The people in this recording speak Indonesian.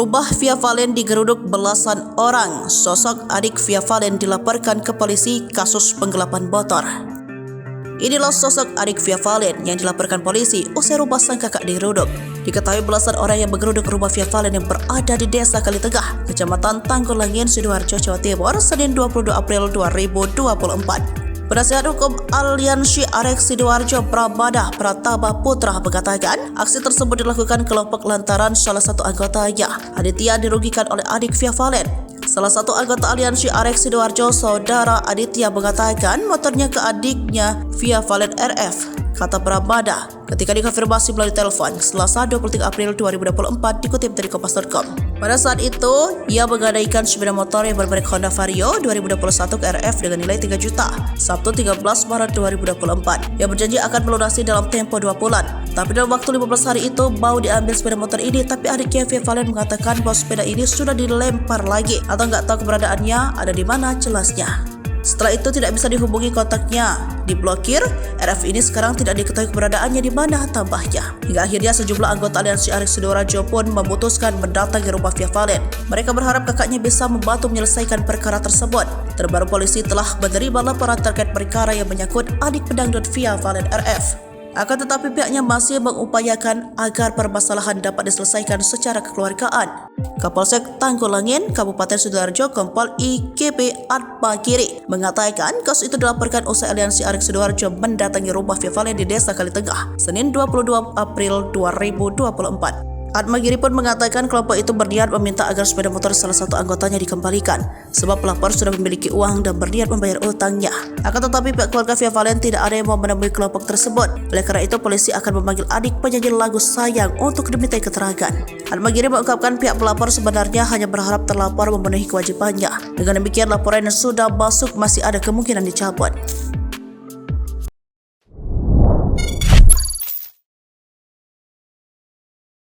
Rubah Via Valen digeruduk belasan orang. Sosok adik Via Valen dilaporkan ke polisi kasus penggelapan motor. Inilah sosok adik Via Valen yang dilaporkan polisi usai rumah sang kakak digeruduk. Diketahui belasan orang yang menggeruduk rumah Via Valen yang berada di Desa Kalitengah, Kecamatan Tanggulangin, Sidoarjo, Jawa Timur, Senin 22 April 2024. Penasihat Hukum Aliansi Arek Sidoarjo Pramada Pratama Putra mengatakan aksi tersebut dilakukan kelompok lantaran salah satu anggotanya, Aditya, dirugikan oleh adik Via Valen. Salah satu anggota Aliansi Arek Sidoarjo, Saudara Aditya, mengatakan motornya ke adiknya Via Valen RF, kata Pramada ketika dikonfirmasi melalui telepon Selasa 23 April 2024, dikutip dari Kompas.com. Pada saat itu, ia menggadaikan sepeda motor yang bermerek Honda Vario 2021 ke RF dengan nilai 3 juta Sabtu 13 Maret 2024 yang berjanji akan melunasi dalam tempo 2 bulan. Tapi dalam waktu 15 hari itu mau diambil sepeda motor ini, tapi adiknya Via Valen mengatakan bahwa sepeda ini sudah dilempar lagi atau nggak tahu keberadaannya ada di mana jelasnya. Setelah itu tidak bisa dihubungi, kontaknya diblokir. RF ini sekarang tidak diketahui keberadaannya di mana, tambahnya. Hingga akhirnya sejumlah anggota Aliansi Arek Sidoarjo pun memutuskan mendatangi rumah Via Valen. Mereka berharap kakaknya bisa membantu menyelesaikan perkara tersebut. Terbaru polisi telah menerima laporan terkait perkara yang menyangkut adik pedangdut Via Valen RF. Akan tetapi pihaknya masih mengupayakan agar permasalahan dapat diselesaikan secara kekeluargaan. Kapolsek Tanggulangin, Kabupaten Sidoarjo, Kompol IKP Atmakiri mengatakan kasus itu dilaporkan usai Aliansi Arek Sidoarjo mendatangi rumah Via Valen di Desa Kalitengah, Senin 22 April 2024. Atmagiri pun mengatakan kelompok itu berniat meminta agar sepeda motor salah satu anggotanya dikembalikan sebab pelapor sudah memiliki uang dan berniat membayar utangnya. Akan tetapi pihak keluarga Via Valen tidak ada yang mau menemui kelompok tersebut. Oleh karena itu polisi akan memanggil adik penyanyi lagu Sayang untuk dimintai keterangan. Atmagiri mengungkapkan pihak pelapor sebenarnya hanya berharap terlapor memenuhi kewajibannya. Dengan demikian laporan yang sudah masuk masih ada kemungkinan dicabut.